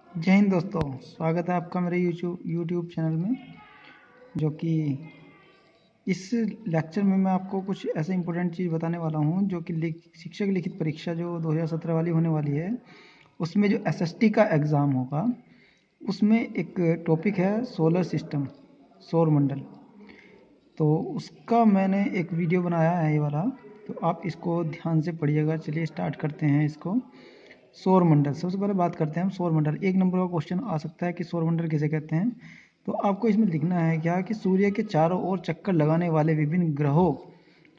जय हिंद दोस्तों, स्वागत है आपका मेरे यूट्यूब चैनल में। जो कि इस लेक्चर में मैं आपको कुछ ऐसे इंपॉर्टेंट चीज़ बताने वाला हूं जो कि शिक्षक लिखित परीक्षा जो 2017 वाली होने वाली है, उसमें जो एसएसटी का एग्ज़ाम होगा उसमें एक टॉपिक है सोलर सिस्टम, सौर मंडल। तो उसका मैंने एक वीडियो बनाया है ये वाला, तो आप इसको ध्यान से पढ़िएगा। चलिए स्टार्ट करते हैं इसको। सौर मंडल, सबसे पहले बात करते हैं हम सौर मंडल। एक नंबर का क्वेश्चन आ सकता है कि सौर मंडल किसे कहते हैं। तो आपको इसमें लिखना है क्या कि सूर्य के चारों ओर चक्कर लगाने वाले विभिन्न ग्रहों,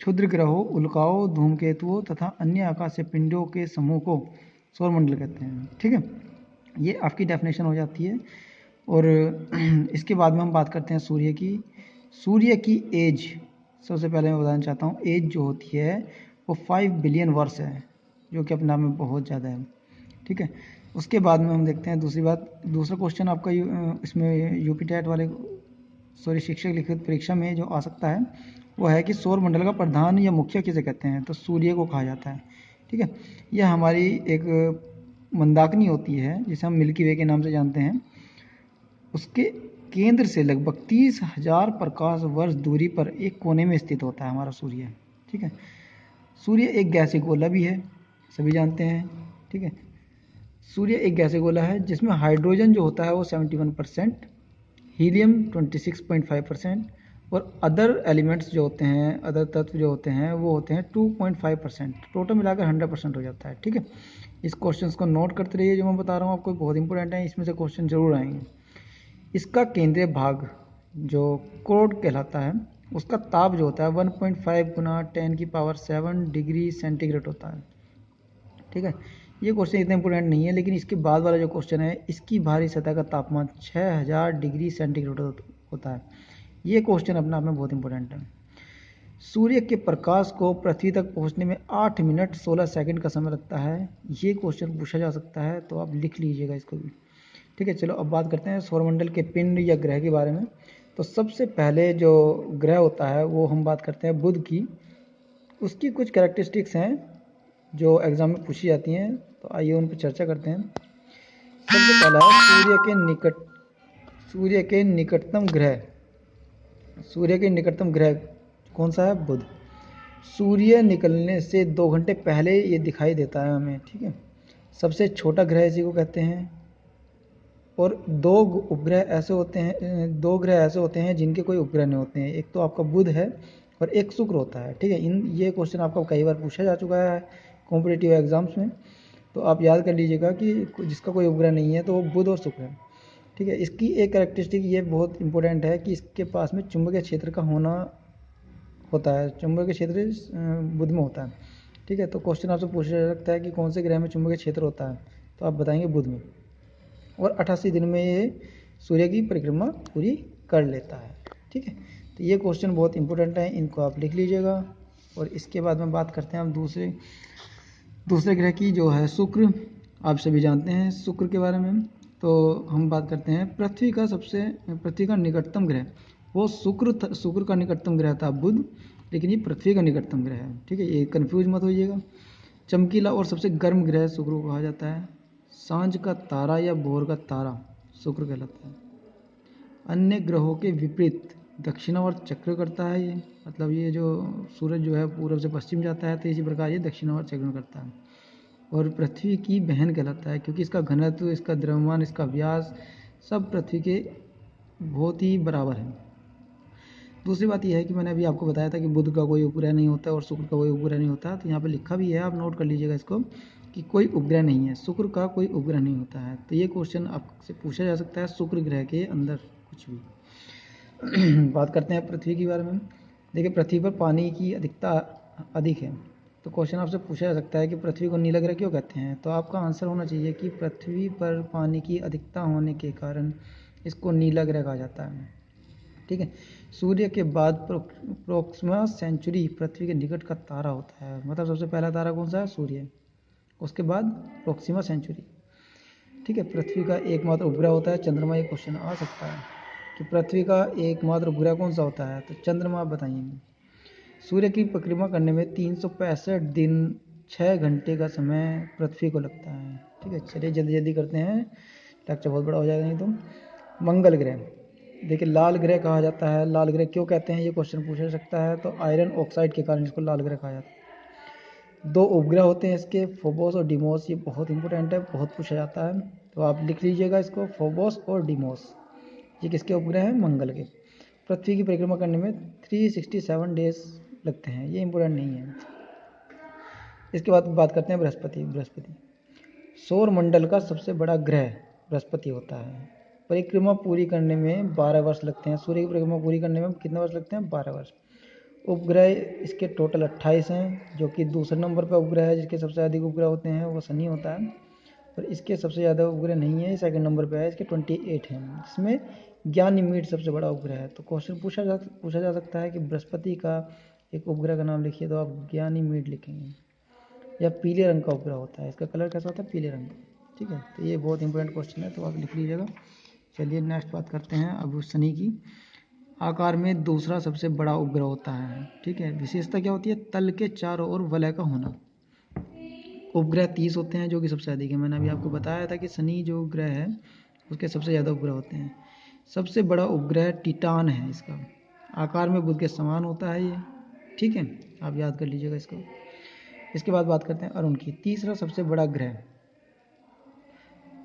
क्षुद्र ग्रहों, उल्काओं, धूमकेतुओं तथा अन्य आकाशीय पिंडों के समूह को सौर मंडल कहते हैं। ठीक है, ये आपकी डेफिनेशन हो जाती है। और इसके बाद में हम बात करते हैं सूर्य की। सूर्य की एज, सबसे पहले मैं बताना चाहता हूँ, एज जो होती है वो 5 बिलियन वर्ष है, जो कि अपने आप में बहुत ज़्यादा है। ठीक है, उसके बाद में हम देखते हैं दूसरी बात। दूसरा क्वेश्चन आपका इसमें यूपी टेट वाले, सॉरी, शिक्षक लिखित परीक्षा में जो आ सकता है वो है कि सौर मंडल का प्रधान या मुखिया किसे कहते हैं। तो सूर्य को कहा जाता है। ठीक है, यह हमारी एक मंदाकिनी होती है जिसे हम मिल्की वे के नाम से जानते हैं। उसके केंद्र से लगभग 30,000 प्रकाश वर्ष दूरी पर एक कोने में स्थित होता है हमारा सूर्य। ठीक है, सूर्य एक गैसीय गोला भी है, सभी जानते हैं। ठीक है, सूर्य एक गैसीय गोला है जिसमें हाइड्रोजन जो होता है वो 71%, हीलियम 26.5% और अदर एलिमेंट्स जो होते हैं, अदर तत्व जो होते हैं वो होते हैं 2.5%। टोटल मिलाकर 100% हो जाता है। ठीक है, इस क्वेश्चन को नोट करते रहिए, जो मैं बता रहा हूँ आपको बहुत इंपॉर्टेंट है, इसमें से क्वेश्चन जरूर आएंगे। इसका केंद्रीय भाग जो कोर कहलाता है, उसका ताप जो होता है 1.5 गुना 10⁻7 डिग्री सेंटीग्रेड होता है। ठीक है, ये क्वेश्चन इतना इंपॉर्टेंट नहीं है, लेकिन इसके बाद वाला जो क्वेश्चन है, इसकी बाहरी सतह का तापमान 6000 डिग्री सेंटीग्रेड होता है। ये क्वेश्चन अपने आप में बहुत इंपॉर्टेंट है। सूर्य के प्रकाश को पृथ्वी तक पहुंचने में 8 मिनट 16 सेकंड का समय लगता है। ये क्वेश्चन पूछा जा सकता है, तो आप लिख लीजिएगा इसको भी। ठीक है, चलो अब बात करते हैं सौरमंडल के पिंड या ग्रह के बारे में। तो सबसे पहले जो ग्रह होता है वो हम बात करते हैं बुध की। उसकी कुछ कैरेक्टरिस्टिक्स हैं जो एग्जाम में पूछी जाती हैं, तो आइए उन पर चर्चा करते हैं। सबसे पहला है सूर्य के निकटतम ग्रह। सूर्य के निकटतम ग्रह कौन सा है? बुध। सूर्य निकलने से 2 घंटे पहले ये दिखाई देता है हमें। ठीक है, सबसे छोटा ग्रह इसी को कहते हैं। और दो ग्रह ऐसे होते हैं जिनके कोई उपग्रह नहीं होते हैं। एक तो आपका बुध है और एक शुक्र होता है। ठीक है, ये क्वेश्चन आपका कई बार पूछा जा चुका है कॉम्पिटिटिव एग्जाम्स में, तो आप याद कर लीजिएगा कि जिसका कोई उपग्रह नहीं है तो वो बुध और शुक्र है। ठीक है, इसकी एक कैरेक्टरिस्टिक ये बहुत इंपॉर्टेंट है कि इसके पास में चुंबकीय क्षेत्र का होना होता है। चुंबकीय क्षेत्र बुध में होता है। ठीक है, तो क्वेश्चन आपसे पूछा जा सकता है कि कौन से ग्रह में चुंबकीय क्षेत्र होता है, तो आप बताएंगे बुध में। और 88 दिन में ये सूर्य की परिक्रमा पूरी कर लेता है। ठीक है, तो ये क्वेश्चन बहुत इंपॉर्टेंट है, इनको आप लिख लीजिएगा। और इसके बाद में बात करते हैं हम दूसरे ग्रह की, जो है शुक्र। आप सभी जानते हैं शुक्र के बारे में। तो हम बात करते हैं पृथ्वी का निकटतम ग्रह, वो शुक्र का निकटतम ग्रह था बुध, लेकिन ये पृथ्वी का निकटतम ग्रह है। ठीक है, ये कंफ्यूज मत होइएगा। चमकीला और सबसे गर्म ग्रह शुक्र को कहा जाता है। सांझ का तारा या भोर का तारा शुक्र कहलाता है। अन्य ग्रहों के विपरीत दक्षिणावर्त चक्र करता है ये, मतलब ये जो सूरज जो है पूर्व से पश्चिम जाता है, तो इसी प्रकार ये दक्षिणावर्त चक्र करता है। और पृथ्वी की बहन कहलाता है, क्योंकि इसका घनत्व, इसका द्रव्यमान, इसका व्यास सब पृथ्वी के बहुत ही बराबर है। दूसरी बात यह है कि मैंने अभी आपको बताया था कि बुध का कोई उपग्रह नहीं होता और शुक्र का कोई उपग्रह नहीं होता, तो यहाँ पे लिखा भी है, आप नोट कर लीजिएगा इसको, कि कोई उपग्रह नहीं है, शुक्र का कोई उपग्रह नहीं होता है। तो ये क्वेश्चन आपसे पूछा जा सकता है शुक्र ग्रह के अंदर कुछ भी। बात करते हैं पृथ्वी के बारे में। देखिए, पृथ्वी पर पानी की अधिकता अधिक है, तो क्वेश्चन आपसे पूछा जा सकता है कि पृथ्वी को नीला ग्रह क्यों कहते हैं। तो आपका आंसर होना चाहिए कि पृथ्वी पर पानी की अधिकता होने के कारण इसको नीला ग्रह कहा जाता है। ठीक है, सूर्य के बाद प्रोक्सिमा सेंचुरी पृथ्वी के निकट का तारा होता है। मतलब सबसे पहला तारा कौन सा है? सूर्य। उसके बाद प्रोक्सिमा सेंचुरी। ठीक है, पृथ्वी का एकमात्र उपग्रह होता है चंद्रमा। ये क्वेश्चन आ सकता है कि पृथ्वी का एकमात्र उपग्रह कौन सा होता है, तो चंद्रमा। आप बताइए। सूर्य की परिक्रमा करने में 365 दिन 6 घंटे का समय पृथ्वी को लगता है। ठीक है, चलिए जल्दी जल्दी करते हैं। लेक्चर बहुत बड़ा हो जाएगा नहीं तो। मंगल ग्रह, देखिए लाल ग्रह कहा जाता है। लाल ग्रह क्यों कहते हैं, ये क्वेश्चन पूछा जा सकता है। तो आयरन ऑक्साइड के कारण इसको लाल ग्रह कहा जाता है। 2 उपग्रह होते हैं इसके, फोबोस और डिमोस। ये बहुत इंपॉर्टेंट है, बहुत पूछा जाता है, तो आप लिख लीजिएगा इसको, फोबोस और डिमोस। ये किसके उपग्रह हैं, मंगल के। पृथ्वी की परिक्रमा करने में 367 डेज लगते हैं, ये इंपॉर्टेंट नहीं है। इसके बाद बात करते हैं बृहस्पति सौर मंडल का सबसे बड़ा ग्रह बृहस्पति होता है। परिक्रमा पूरी करने में 12 वर्ष लगते हैं। सूर्य की परिक्रमा पूरी करने में कितने वर्ष लगते हैं, 12 वर्ष। उपग्रह इसके टोटल 28 हैं, जो कि दूसरे नंबर पर उपग्रह है। जिसके सबसे अधिक उपग्रह होते हैं वो शनि होता है, पर इसके सबसे ज़्यादा उपग्रह नहीं है, सेकंड नंबर पे है, इसके 28 हैं, जिसमें ज्ञानीमीड सबसे बड़ा उपग्रह है। तो क्वेश्चन पूछा जा सकता है कि बृहस्पति का एक उपग्रह का नाम लिखिए, तो आप ज्ञानीमीड लिखेंगे। या पीले रंग का उपग्रह होता है, इसका कलर कैसा होता है, पीले रंग का। ठीक है, तो ये बहुत इंपॉर्टेंट क्वेश्चन है, तो आप लिख लीजिएगा। चलिए नेक्स्ट बात करते हैं अब शनि की। आकार में दूसरा सबसे बड़ा उपग्रह होता है। ठीक है, विशेषता क्या होती है, तल के चारों ओर वलय का होना। उपग्रह 30 होते हैं, जो कि सबसे अधिक है। मैंने अभी आपको बताया था कि शनि जो ग्रह है उसके सबसे ज़्यादा उपग्रह होते हैं। सबसे बड़ा उपग्रह टिटान है, इसका आकार में बुध के समान होता है ये। ठीक है, आप याद कर लीजिएगा इसको। इसके बाद बात करते हैं अरुण की। तीसरा सबसे बड़ा ग्रह,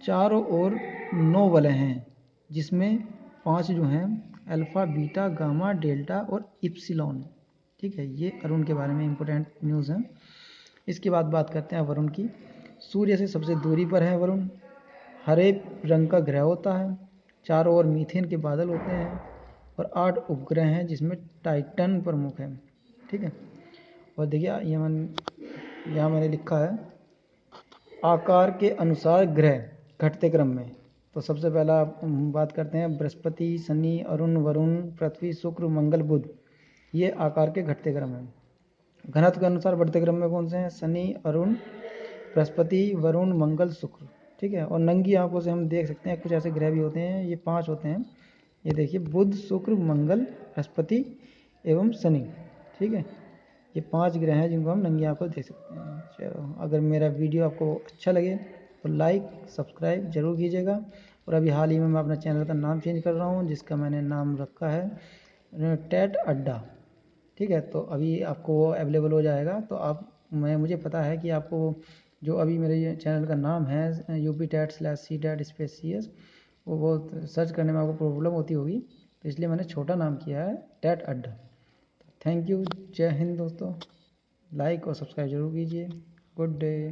चारों ओर 9 वलय हैं, जिसमें 5 जो हैं अल्फा, बीटा, गामा, डेल्टा और इप्सिलॉन। ठीक है, ये अरुण के बारे में इंपॉर्टेंट न्यूज़ है। इसके बाद बात करते हैं वरुण की। सूर्य से सबसे दूरी पर है वरुण। हरे रंग का ग्रह होता है, चारों ओर मीथेन के बादल होते हैं, और 8 उपग्रह हैं, जिसमें टाइटन प्रमुख है। ठीक है, और देखिए यहाँ मैंने लिखा है आकार के अनुसार ग्रह घटते क्रम में। तो सबसे पहला बात करते हैं बृहस्पति, शनि, अरुण, वरुण, पृथ्वी, शुक्र, मंगल, बुध। ये आकार के घटते क्रम है। घनत्व के अनुसार बढ़ते क्रम में कौन से हैं, शनि, अरुण, बृहस्पति, वरुण, मंगल, शुक्र। ठीक है, और नंगी आंखों से हम देख सकते हैं कुछ ऐसे ग्रह भी होते हैं, ये 5 होते हैं। ये देखिए, बुध, शुक्र, मंगल, बृहस्पति एवं शनि। ठीक है, ये 5 ग्रह हैं जिनको हम नंगी आंखों देख सकते हैं। चलो, अगर मेरा वीडियो आपको अच्छा लगे तो लाइक सब्सक्राइब जरूर कीजिएगा। और अभी हाल ही में मैं अपना चैनल का नाम चेंज कर रहा हूँ, जिसका मैंने नाम रखा है टेट अड्डा। ठीक है, तो अभी आपको वो अवेलेबल हो जाएगा। तो आप मुझे पता है कि आपको जो अभी मेरे चैनल का नाम है UP TET/CTET/CS, वो सर्च करने में आपको प्रॉब्लम होती होगी, तो इसलिए मैंने छोटा नाम किया है टेट अड्डा। थैंक यू, जय हिंद दोस्तों। लाइक और सब्सक्राइब जरूर कीजिए। Good day.